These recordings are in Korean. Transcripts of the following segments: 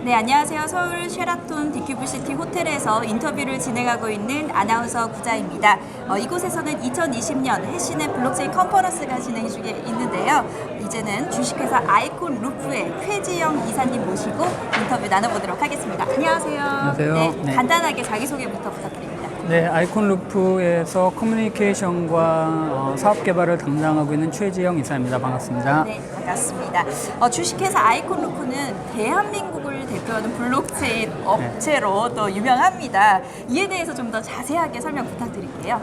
네, 안녕하세요. 서울 쉐라톤 디큐브시티 호텔에서 인터뷰를 진행하고 있는 아나운서 구자입니다. 이곳에서는 2020년 해신의 블록체인 컨퍼런스가 진행 중에 있는데요. 이제는 주식회사 아이콘 루프의 최지영 이사님 모시고 인터뷰 나눠보도록 하겠습니다. 안녕하세요. 안녕하세요. 네, 간단하게 자기소개부터 부탁드립니다. 네, 아이콘 루프에서 커뮤니케이션과 사업 개발을 담당하고 있는 최지영 이사입니다. 반갑습니다. 네, 반갑습니다. 주식회사 아이콘 루프는 대한민국을 대표하는 블록체인 업체로 또 유명합니다. 이에 대해서 좀 더 자세하게 설명 부탁드릴게요.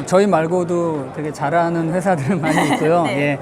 저희 말고도 되게 잘하는 회사들 많이 있고요. 네.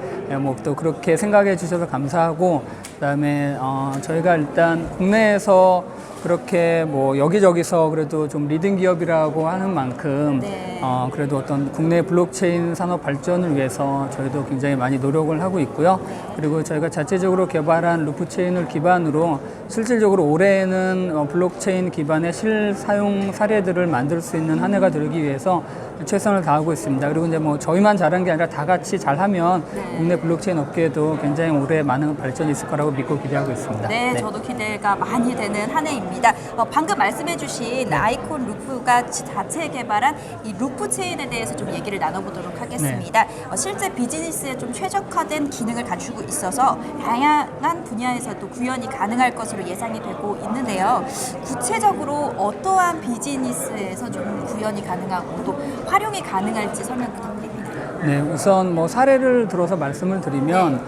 또 그렇게 생각해 주셔서 감사하고, 그다음에 저희가 일단 국내에서 그렇게 여기저기서 그래도 좀 리딩 기업이라고 하는 만큼 네. 그래도 어떤 국내 블록체인 산업 발전을 위해서 저희도 굉장히 많이 노력을 하고 있고요. 그리고 저희가 자체적으로 개발한 루프체인을 기반으로 실질적으로 올해에는 블록체인 기반의 실사용 사례들을 만들 수 있는 한 해가 되기 위해서 최선을 다하고 있습니다. 그리고 이제 저희만 잘한 게 아니라 다 같이 잘하면 국내 블록체인 업계에도 굉장히 올해 많은 발전이 있을 거라고 믿고 기대하고 있습니다. 네, 저도 기대가 많이 되는 한 해입니다. 방금 말씀해주신 아이콘 루프가 자체 개발한 이 루프 체인에 대해서 좀 얘기를 나눠보도록 하겠습니다. 실제 비즈니스에 좀 최적화된 기능을 갖추고 있어서 다양한 분야에서도 구현이 가능할 것으로 예상이 되고 있는데요. 구체적으로 어떠한 비즈니스에서 좀 구현이 가능하고 또 활용이 가능할지 설명 부탁드립니다. 네, 우선 사례를 들어서 말씀을 드리면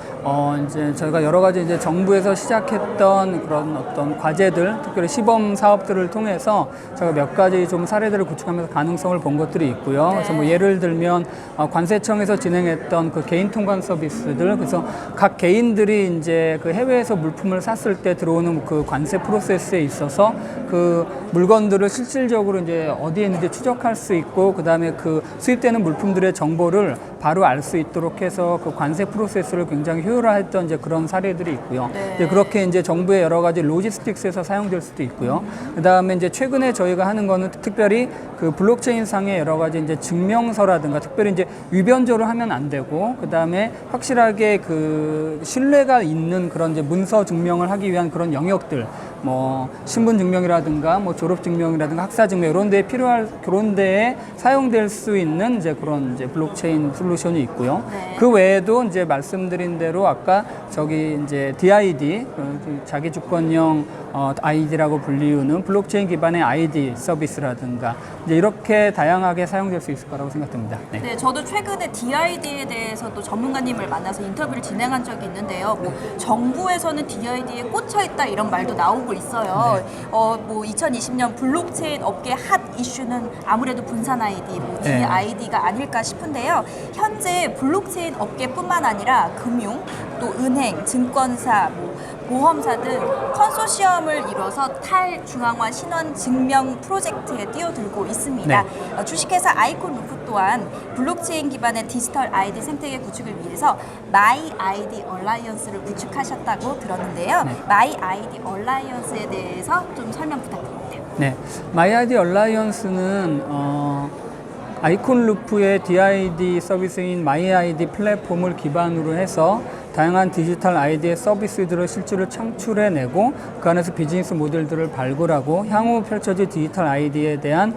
이제 저희가 여러 가지 이제 정부에서 시작했던 그런 어떤 과제들, 특별히 시범 사업들을 통해서 제가 몇 가지 좀 사례들을 구축하면서 가능성을 본 것들이 있고요. 그래서 예를 들면 관세청에서 진행했던 그 개인 통관 서비스들, 그래서 각 개인들이 이제 그 해외에서 물품을 샀을 때 들어오는 그 관세 프로세스에 있어서 그 물건들을 실질적으로 이제 어디에 있는지 추적할 수 있고, 그 다음에 그 수입되는 물품들의 정보를 바로 알 수 있도록 해서 그 관세 프로세스를 굉장히 효율화했던 이제 그런 사례들이 있고요. 이제 그렇게 이제 정부의 여러 가지 로지스틱스에서 사용될 수도 있고요. 그 다음에 이제 최근에 저희가 하는 거는 특별히 그 블록체인 상의 여러 가지 이제 증명서라든가 특별히 이제 위변조를 하면 안 되고, 그 다음에 확실하게 그 신뢰가 있는 그런 이제 문서 증명을 하기 위한 그런 영역들, 신분 증명이라든가 졸업 증명이라든가 학사 증명 이런 데에 필요할 그런 데에 사용될 수 있는 이제 그런 이제 블록체인 솔루션이 있고요. 그 외에도 이제 말씀드린 대로 아까 저기 이제 DID 자기 주권형 아이디라고 불리우는 블록체인 기반의 아이디 서비스라든가 이제 이렇게 다양하게 사용될 수 있을 거라고 생각됩니다. 네, 저도 최근에 DID에 대해서도 전문가님을 만나서 인터뷰를 진행한 적이 있는데요. 정부에서는 DID에 꽂혀 있다 이런 말도 나오고 있어요. 2020년 블록체인 업계 핫 이슈는 아무래도 분산 아이디, DID가 아닐까 싶은데요. 현재 블록체인 업계뿐만 아니라 금융, 또 은행, 증권사, 보험사 등 컨소시엄을 이뤄서 탈중앙화 신원 증명 프로젝트에 뛰어들고 있습니다. 주식회사 아이콘 루프 또한 블록체인 기반의 디지털 아이디 생태계 구축을 위해서 마이 아이디 얼라이언스를 구축하셨다고 들었는데요. 마이 아이디 얼라이언스에 대해서 좀 설명 부탁드립니다. 네, 마이 아이디 얼라이언스는 아이콘 루프의 DID 서비스인 마이 아이디 플랫폼을 기반으로 해서 다양한 디지털 아이디의 서비스들을 실제로 창출해내고 그 안에서 비즈니스 모델들을 발굴하고 향후 펼쳐질 디지털 아이디에 대한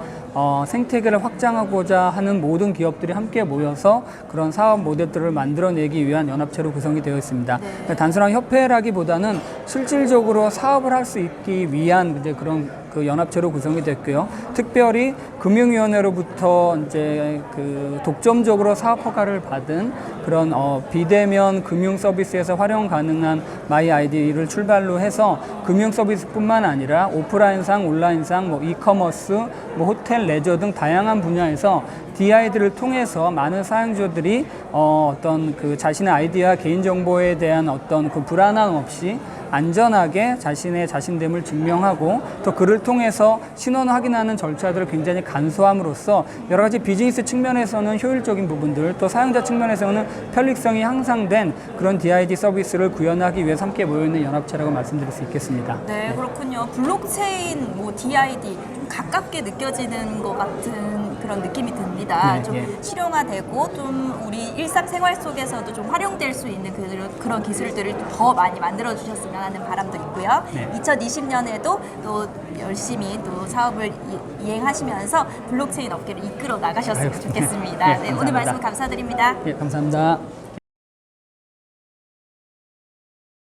생태계를 확장하고자 하는 모든 기업들이 함께 모여서 그런 사업 모델들을 만들어내기 위한 연합체로 구성이 되어 있습니다. 그러니까 단순한 협회라기보다는 실질적으로 사업을 할 수 있기 위한 이제 그런 그 연합체로 구성이 됐고요. 특별히 금융위원회로부터 이제 그 독점적으로 사업 허가를 받은 그런 비대면 금융 서비스에서 활용 가능한 마이 아이디를 출발로 해서 금융 서비스뿐만 아니라 오프라인상, 온라인상, 이커머스, 호텔, 레저 등 다양한 분야에서 DID를 통해서 많은 사용자들이 어떤 그 자신의 아이디와 개인정보에 대한 어떤 그 불안함 없이 안전하게 자신의 자신됨을 증명하고 또 그를 통해서 신원 확인하는 절차들을 굉장히 간소함으로써 여러 가지 비즈니스 측면에서는 효율적인 부분들 또 사용자 측면에서는 편리성이 향상된 그런 DID 서비스를 구현하기 위해서 함께 모여있는 연합체라고 말씀드릴 수 있겠습니다. 네, 그렇군요. 블록체인, DID 좀 가깝게 느껴지는 것 같은 그런 느낌이 듭니다. 네, 좀 예. 실용화되고 좀 우리 일상생활 속에서도 좀 활용될 수 있는 그런 기술들을 더 많이 만들어 주셨으면 하는 바람도 있고요. 네. 2020년에도 또 열심히 또 사업을 이행하시면서 블록체인 업계를 이끌어 나가셨으면 아유, 좋겠습니다. 네, 네, 오늘 감사합니다. 말씀 감사드립니다. 예, 감사합니다.